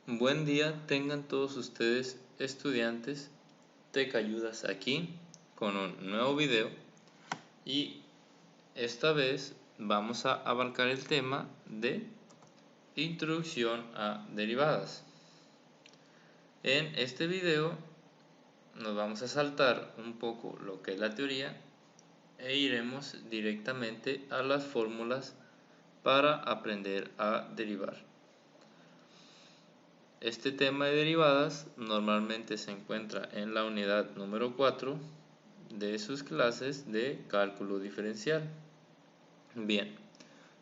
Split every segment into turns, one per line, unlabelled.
Buen día tengan todos ustedes estudiantes. TecAyudas aquí con un nuevo video y esta vez vamos a abarcar el tema de introducción a derivadas. En este video nos vamos a saltar un poco lo que es la teoría e iremos directamente a las fórmulas para aprender a derivar. Este tema de derivadas normalmente se encuentra en la unidad número 4 de sus clases de cálculo diferencial. Bien,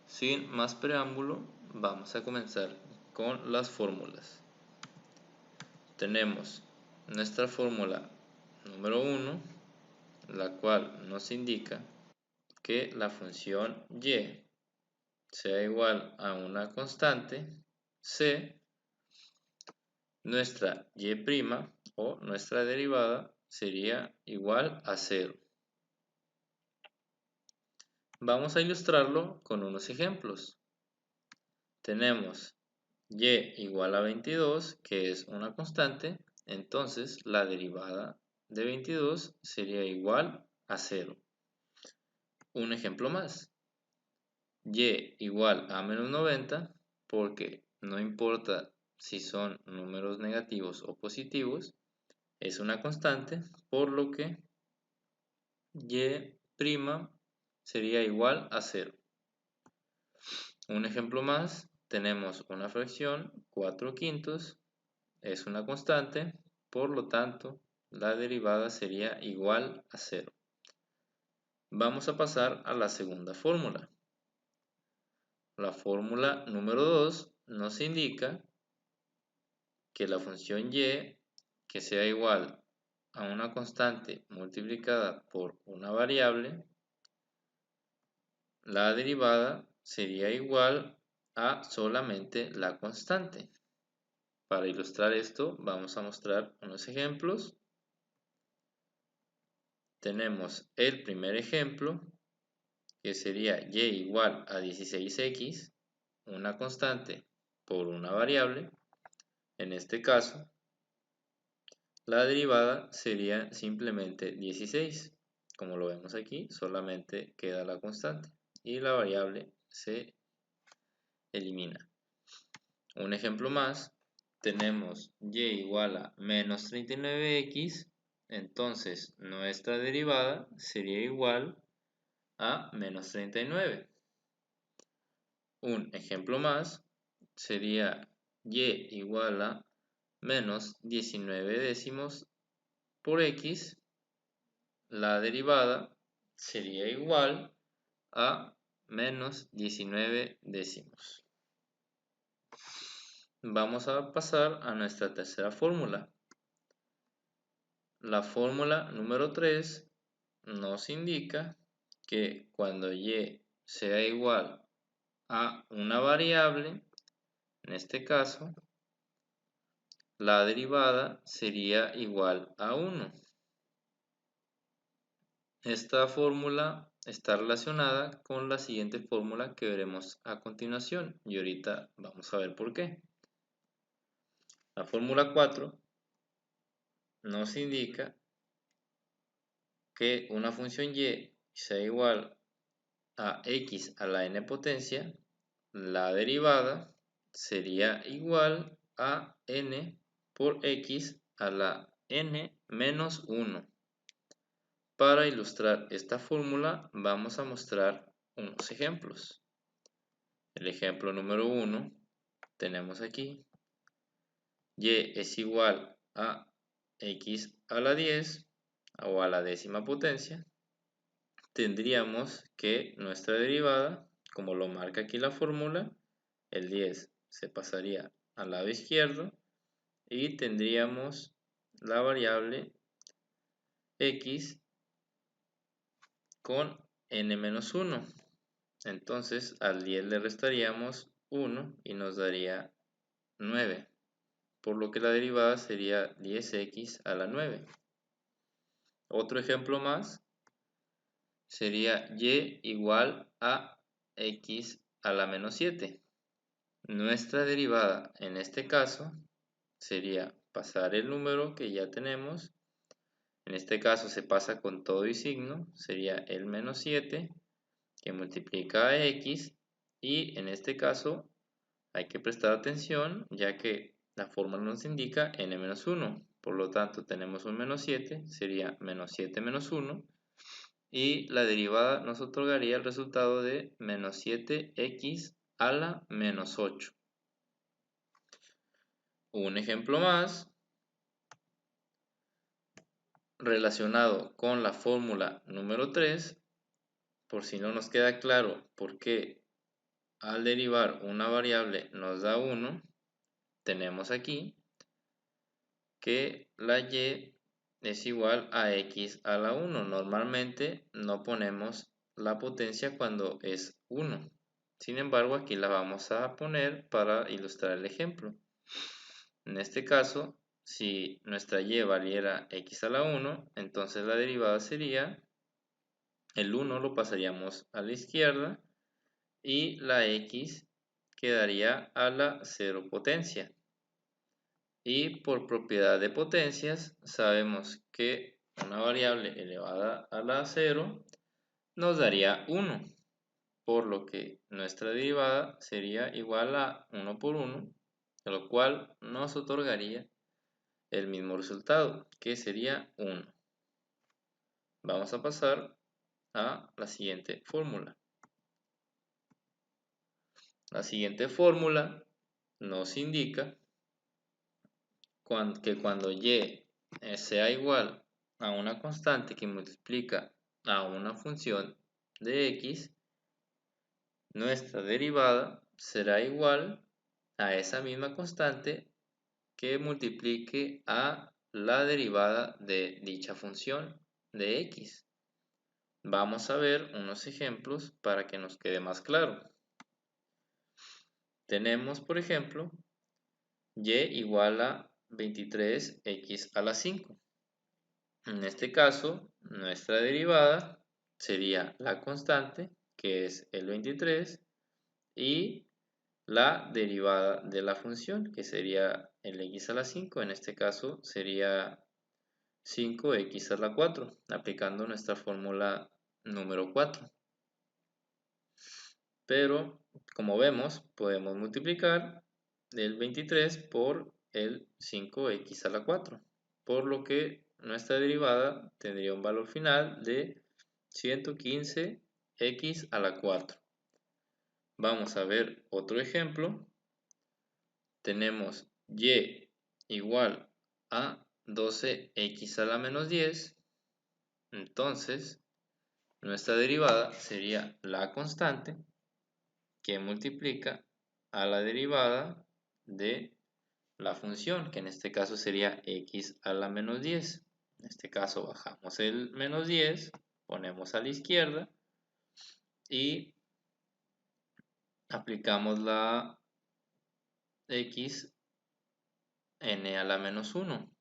sin más preámbulo, vamos a comenzar con las fórmulas. Tenemos nuestra fórmula número 1, la cual nos indica que la función y sea igual a una constante c. Nuestra y' o nuestra derivada sería igual a 0. Vamos a ilustrarlo con unos ejemplos. Tenemos y igual a 22, que es una constante, entonces la derivada de 22 sería igual a 0. Un ejemplo más. Y igual a menos 90, porque no importa si son números negativos o positivos, es una constante, por lo que y' sería igual a 0. Un ejemplo más, tenemos una fracción 4/5, es una constante, por lo tanto la derivada sería igual a 0. Vamos a pasar a la segunda fórmula. La fórmula número 2 nos indica que la función y, que sea igual a una constante multiplicada por una variable, la derivada sería igual a solamente la constante. Para ilustrar esto, vamos a mostrar unos ejemplos. Tenemos el primer ejemplo, que sería y igual a 16x, una constante por una variable. En este caso, la derivada sería simplemente 16. Como lo vemos aquí, solamente queda la constante y la variable se elimina. Un ejemplo más, tenemos y igual a menos 39x, entonces nuestra derivada sería igual a menos 39. Un ejemplo más sería y igual a menos 19 décimos por x, la derivada sería igual a menos 19 décimos. Vamos a pasar a nuestra tercera fórmula. La fórmula número 3 nos indica que cuando y sea igual a una variable, en este caso, la derivada sería igual a 1. Esta fórmula está relacionada con la siguiente fórmula que veremos a continuación y ahorita vamos a ver por qué. La fórmula 4 nos indica que una función y sea igual a x a la n potencia, la derivada sería igual a n por x a la n menos 1. Para ilustrar esta fórmula vamos a mostrar unos ejemplos. El ejemplo número 1 tenemos aquí y es igual a x a la 10 o a la décima potencia. Tendríamos que nuestra derivada, como lo marca aquí la fórmula, el 10 se pasaría al lado izquierdo y tendríamos la variable x con n-1. Entonces al 10 le restaríamos 1 y nos daría 9, por lo que la derivada sería 10x a la 9. Otro ejemplo más sería y igual a x a la menos 7. Nuestra derivada en este caso sería pasar el número que ya tenemos. En este caso se pasa con todo y signo, sería el menos 7 que multiplica a x, y en este caso hay que prestar atención ya que la fórmula nos indica n-1, por lo tanto tenemos un menos 7, sería menos 7 menos 1, y la derivada nos otorgaría el resultado de menos 7x a la menos 8. Un ejemplo más relacionado con la fórmula número 3, por si no nos queda claro por qué al derivar una variable nos da 1, tenemos aquí que la y es igual a x a la 1. Normalmente no ponemos la potencia cuando es 1. Sin embargo, aquí la vamos a poner para ilustrar el ejemplo. En este caso, si nuestra y valiera x a la 1, entonces la derivada sería el 1 lo pasaríamos a la izquierda y la x quedaría a la 0 potencia. Y por propiedad de potencias sabemos que una variable elevada a la 0 nos daría 1, por lo que nuestra derivada sería igual a 1 por 1, lo cual nos otorgaría el mismo resultado, que sería 1. Vamos a pasar a la siguiente fórmula. La siguiente fórmula nos indica que cuando y sea igual a una constante que multiplica a una función de x, nuestra derivada será igual a esa misma constante que multiplique a la derivada de dicha función de x. Vamos a ver unos ejemplos para que nos quede más claro. Tenemos, por ejemplo, y igual a 23x a la 5. En este caso, nuestra derivada sería la constante, que es el 23, y la derivada de la función, que sería el x a la 5. En este caso sería 5x a la 4, aplicando nuestra fórmula número 4. Pero, como vemos, podemos multiplicar el 23 por el 5x a la 4, por lo que nuestra derivada tendría un valor final de 115x a la 4. Vamos a ver otro ejemplo. Tenemos y igual a 12x a la menos 10. Entonces, nuestra derivada sería la constante que multiplica a la derivada de la función, que en este caso sería x a la menos 10. En este caso bajamos el menos 10, ponemos a la izquierda y aplicamos la x n a la menos 1,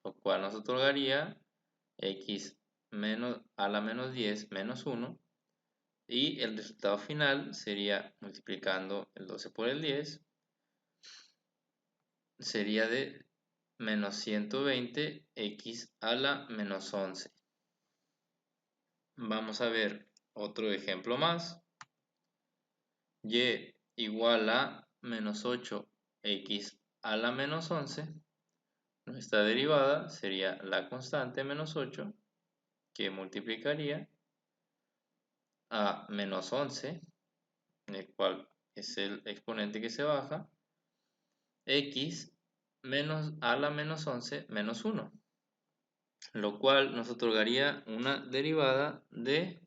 lo cual nos otorgaría x a la menos 10 menos 1, y el resultado final sería, multiplicando el 12 por el 10, sería de menos 120x a la menos 11. Vamos a ver otro ejemplo más. Y igual a menos 8x a la menos 11. Nuestra derivada sería la constante menos 8, que multiplicaría a menos 11, el cual es el exponente que se baja, x menos a la menos 11 menos 1, lo cual nos otorgaría una derivada de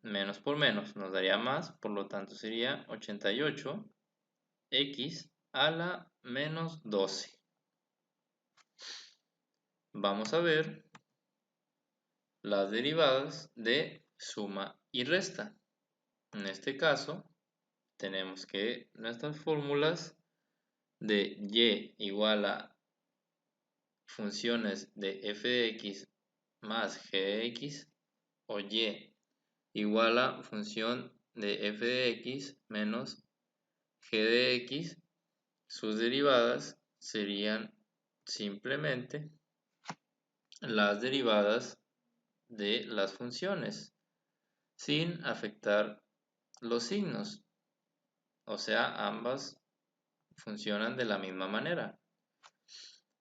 menos por menos, nos daría más, por lo tanto sería 88x a la menos 12. Vamos a ver las derivadas de suma y resta. En este caso, tenemos que nuestras fórmulas de y igual a funciones de f de x más g de x, o y igual a función de f de x menos g de x, sus derivadas serían simplemente las derivadas de las funciones sin afectar los signos. O sea, ambas funcionan de la misma manera.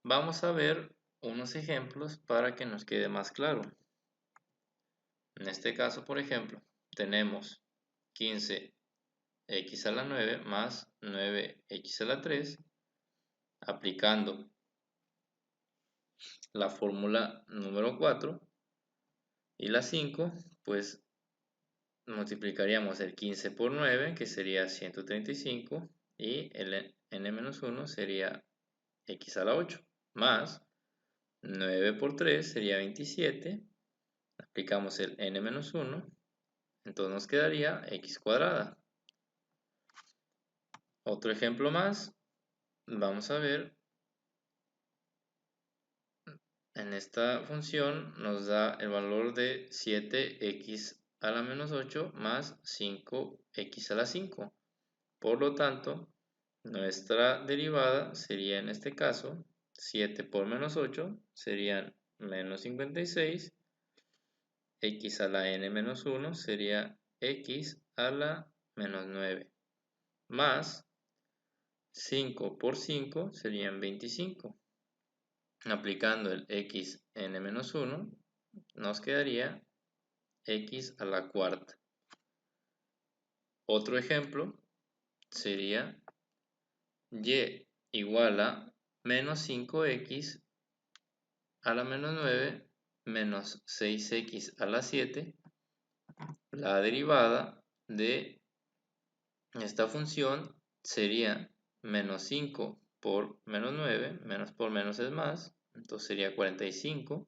Vamos a ver unos ejemplos para que nos quede más claro. En este caso, por ejemplo, tenemos 15x a la 9 más 9x a la 3. Aplicando la fórmula número 4 y la 5, pues multiplicaríamos el 15 por 9, que sería 135, y el n-1 sería x a la 8, más 9 por 3 sería 27, aplicamos el n-1, entonces nos quedaría x cuadrada. Otro ejemplo más, vamos a ver, en esta función nos da el valor de 7x a la menos 8 más 5x a la 5. Por lo tanto, nuestra derivada sería en este caso 7 por menos 8 serían menos 56. X a la n menos 1 sería x a la menos 9. Más 5 por 5 serían 25. Aplicando el x n-1 nos quedaría x a la cuarta. Otro ejemplo sería y igual a menos 5x a la menos 9 menos 6x a la 7. La derivada de esta función sería menos 5 por menos 9, menos por menos es más, entonces sería 45,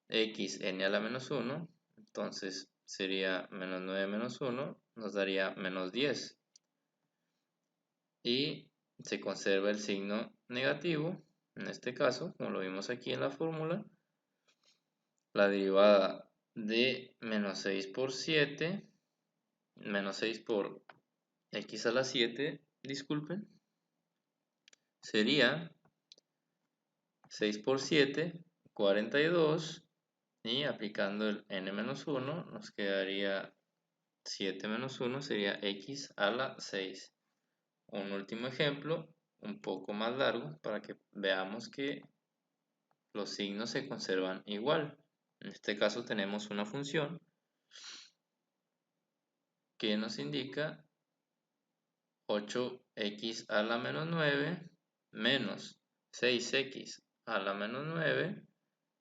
x n a la menos 1, entonces sería menos 9 menos 1, nos daría menos 10. Y se conserva el signo negativo, en este caso, como lo vimos aquí en la fórmula, la derivada de menos 6 por 7, menos 6 por x a la 7, disculpen, sería 6 por 7, 42, y aplicando el n-1 nos quedaría 7 menos 1 sería x a la 6. Un último ejemplo, un poco más largo, para que veamos que los signos se conservan igual. En este caso tenemos una función que nos indica 8x a la menos 9 menos 6x a la menos 9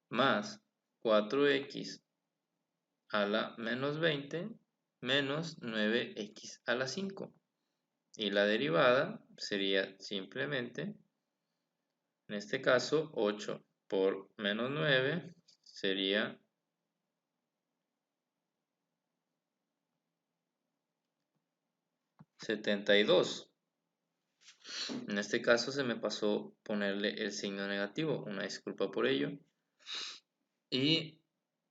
más 4x a la menos 20 menos 9x a la 5. Y la derivada sería simplemente, en este caso, 8 por menos 9 sería 72. En este caso se me pasó ponerle el signo negativo, una disculpa por ello. Y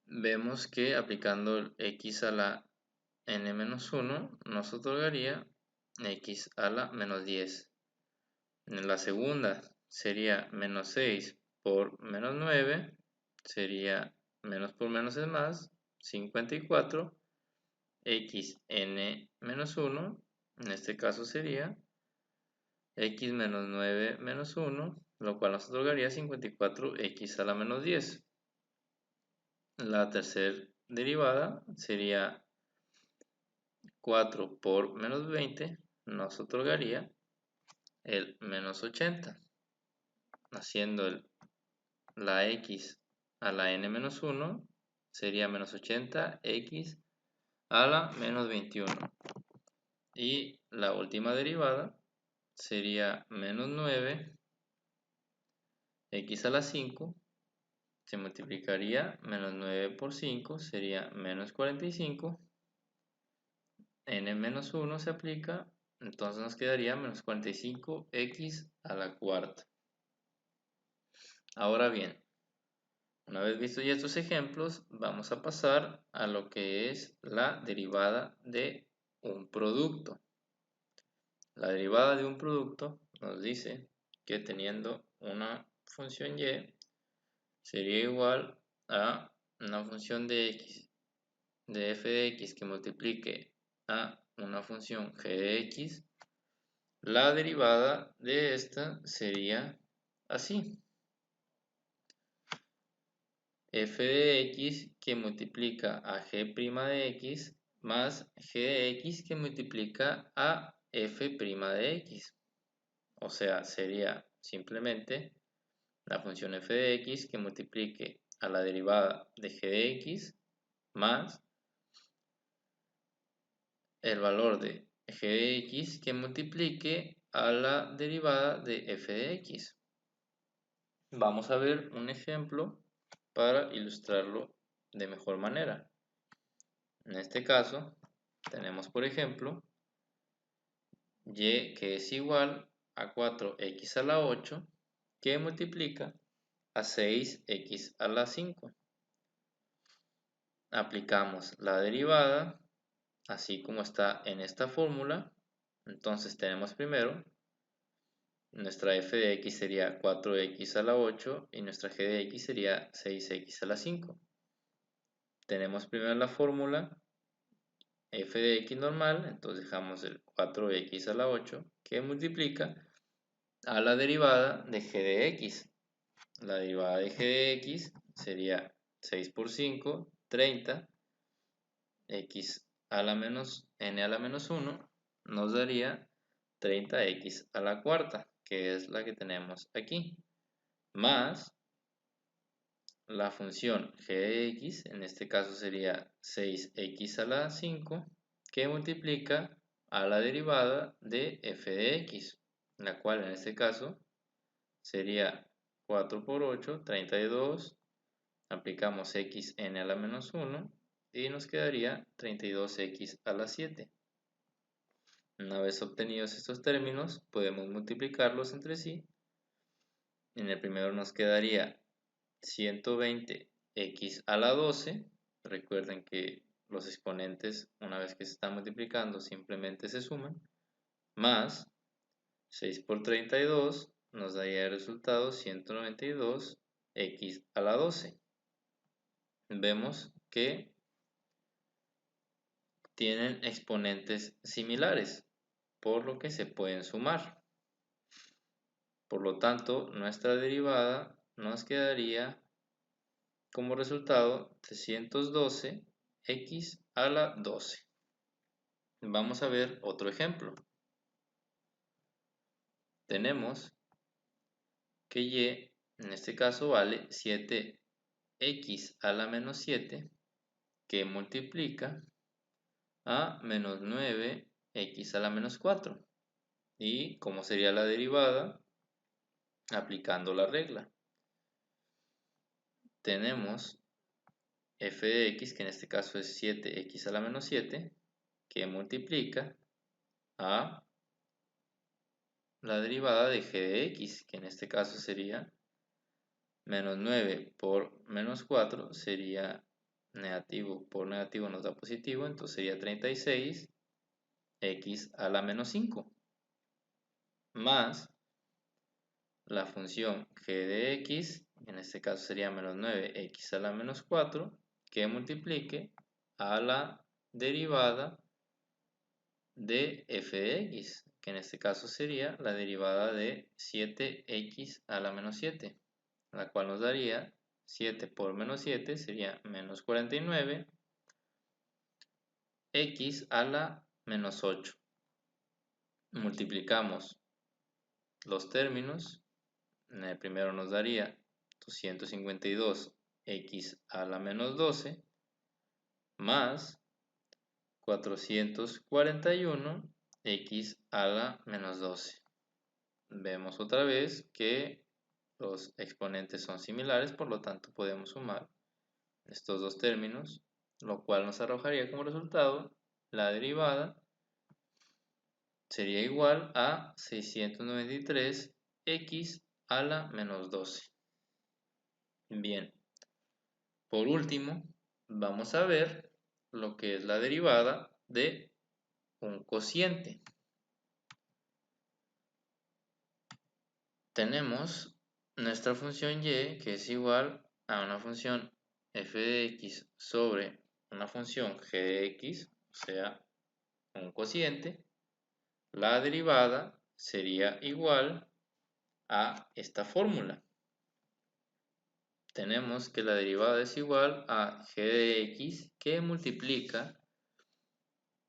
vemos que aplicando el x a la n-1 nos otorgaría x a la menos 10. En la segunda sería menos 6 por menos 9, sería menos por menos es más, 54, x n menos 1, en este caso sería x menos 9 menos 1, lo cual nos otorgaría 54x a la menos 10. La tercera derivada sería 4 por menos 20, nos otorgaría el menos 80, haciendo la x a la n menos 1 sería menos 80 x a la menos 21. Y la última derivada sería menos 9 x a la 5, se multiplicaría menos 9 por 5, sería menos 45, n menos 1 se aplica, entonces nos quedaría menos 45 x a la cuarta. Ahora bien, una vez vistos ya estos ejemplos, vamos a pasar a lo que es la derivada de un producto. La derivada de un producto nos dice que teniendo una función y sería igual a una función de x, de f de x que multiplique a una función g de x, la derivada de esta sería así. F de x que multiplica a g' de x más g de x que multiplica a f' de x. O sea, sería simplemente la función f de x que multiplique a la derivada de g de x más el valor de g de x que multiplique a la derivada de f de x. Vamos a ver un ejemplo para ilustrarlo de mejor manera. En este caso, tenemos por ejemplo y que es igual a 4x a la 8 que multiplica a 6x a la 5. Aplicamos la derivada así como está en esta fórmula. Entonces tenemos primero nuestra f de x sería 4x a la 8 y nuestra g de x sería 6x a la 5. Tenemos primero la fórmula f de x normal, entonces dejamos el 4x a la 8 que multiplica a la derivada de g de x. La derivada de g de x sería 6 por 5, 30, x a la menos n a la menos 1 nos daría 30x a la cuarta, que es la que tenemos aquí, más la función g de x, en este caso sería 6x a la 5, que multiplica a la derivada de f de x, la cual en este caso sería 4 por 8, 32, aplicamos xn a la menos 1 y nos quedaría 32x a la 7. Una vez obtenidos estos términos, podemos multiplicarlos entre sí. En el primero nos quedaría 120x a la 12. Recuerden que los exponentes, una vez que se están multiplicando, simplemente se suman. Más 6 por 32 nos daría el resultado 192x a la 12. Vemos que tienen exponentes similares, por lo que se pueden sumar. Por lo tanto, nuestra derivada nos quedaría como resultado 312x a la 12. Vamos a ver otro ejemplo. Tenemos que y, en este caso, vale 7x a la menos 7, que multiplica a menos 9x a la menos 4. ¿Y cómo sería la derivada? Aplicando la regla. Tenemos f de x, que en este caso es 7x a la menos 7, que multiplica a la derivada de g de x, que en este caso sería menos 9 por menos 4, sería negativo por negativo nos da positivo, entonces sería 36x a la menos 5, más la función g de x, en este caso sería menos 9x a la menos 4, que multiplique a la derivada de f de x, que en este caso sería la derivada de 7x a la menos 7, la cual nos daría 7 por menos 7 sería menos 49, x a la menos 8. Multiplicamos los términos. En el primero nos daría 252x a la menos 12 más 441x a la menos 12. Vemos otra vez que los exponentes son similares, por lo tanto podemos sumar estos dos términos, lo cual nos arrojaría como resultado la derivada sería igual a 693x a la menos 12. Bien, por último, vamos a ver lo que es la derivada de un cociente. tenemos nuestra función y, que es igual a una función f de x sobre una función g de x, o sea, un cociente. La derivada sería igual a esta fórmula. Tenemos que la derivada es igual a g de x, que multiplica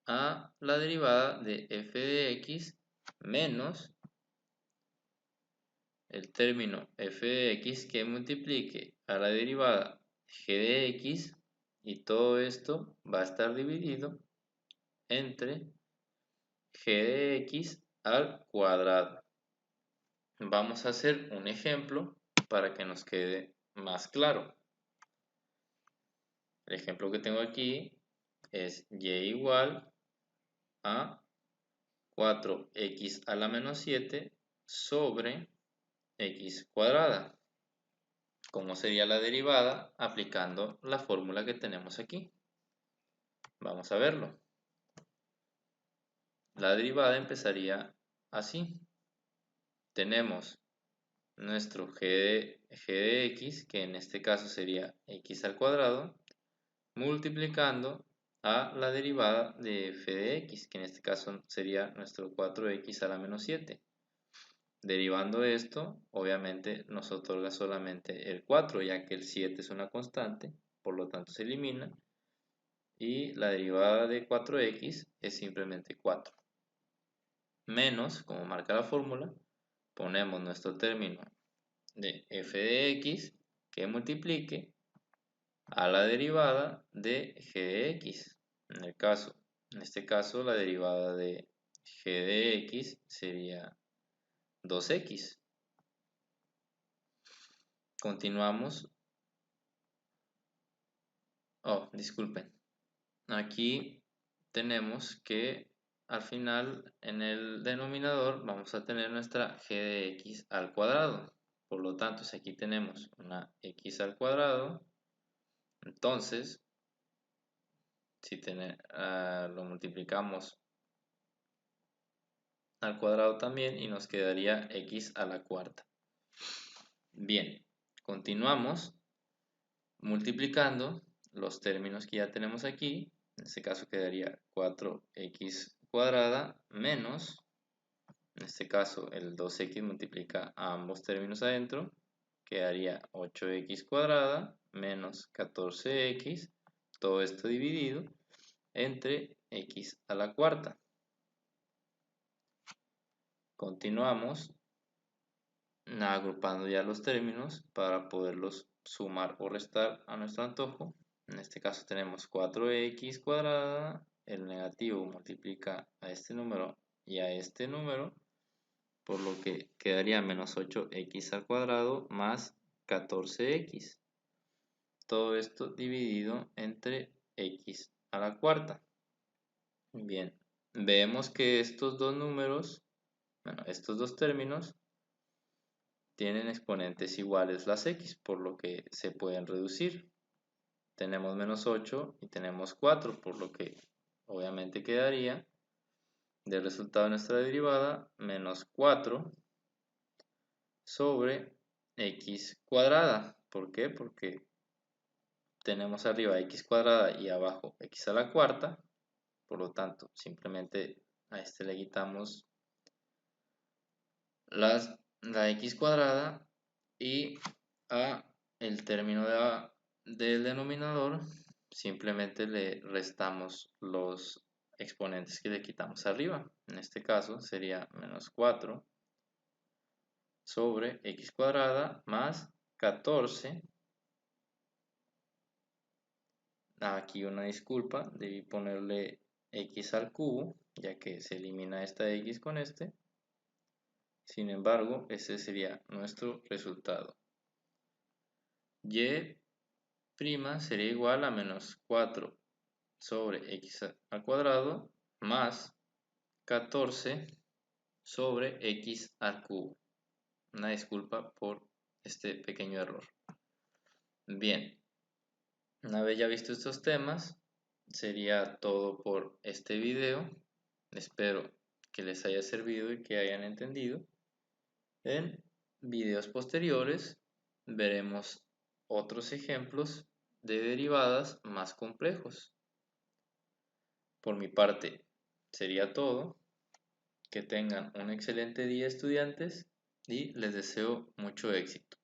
a la derivada de f de x menos el término f de x que multiplique a la derivada g de x, y todo esto va a estar dividido entre g de x al cuadrado. Vamos a hacer un ejemplo para que nos quede más claro. El ejemplo que tengo aquí es y igual a 4x a la menos 7 sobre x cuadrada. ¿Cómo sería la derivada aplicando la fórmula que tenemos aquí? Vamos a verlo. La derivada empezaría así. Tenemos nuestro g de x, que en este caso sería x al cuadrado, multiplicando a la derivada de f de x, que en este caso sería nuestro 4x a la menos 7. Derivando esto, obviamente nos otorga solamente el 4, ya que el 7 es una constante, por lo tanto se elimina. Y la derivada de 4x es simplemente 4. Menos, como marca la fórmula, ponemos nuestro término de f de x que multiplique a la derivada de g de x. En este caso, la derivada de g de x sería 2x. Continuamos. Oh, disculpen. Aquí tenemos que al final en el denominador vamos a tener nuestra g de x al cuadrado. Por lo tanto, si aquí tenemos una x al cuadrado, entonces si lo multiplicamos al cuadrado también y nos quedaría x a la cuarta. Bien, continuamos multiplicando los términos que ya tenemos aquí. En este caso quedaría 4x cuadrada menos, en este caso el 2x multiplica a ambos términos adentro, quedaría 8x cuadrada menos 14x, todo esto dividido entre x a la cuarta. Continuamos agrupando ya los términos para poderlos sumar o restar a nuestro antojo. En este caso tenemos 4x cuadrada, el negativo multiplica a este número y a este número, por lo que quedaría menos 8x al cuadrado más 14x. Todo esto dividido entre x a la cuarta. Bien, vemos que estos dos números, estos dos términos tienen exponentes iguales las x, por lo que se pueden reducir. Tenemos menos 8 y tenemos 4, por lo que obviamente quedaría del resultado de nuestra derivada menos 4 sobre x cuadrada. ¿Por qué? Porque tenemos arriba x cuadrada y abajo x a la cuarta. Por lo tanto, simplemente a este le quitamos la x cuadrada y a el término del denominador simplemente le restamos los exponentes que le quitamos arriba. En este caso sería menos 4 sobre x cuadrada más 14. Aquí una disculpa, debí ponerle x al cubo, ya que se elimina esta x con este. Sin embargo, ese sería nuestro resultado. Y' sería igual a menos 4 sobre x al cuadrado más 14 sobre x al cubo. Una disculpa por este pequeño error. Bien, una vez ya visto estos temas, sería todo por este video. Espero que les haya servido y que hayan entendido. En videos posteriores veremos otros ejemplos de derivadas más complejos. Por mi parte, sería todo. Que tengan un excelente día, estudiantes, y les deseo mucho éxito.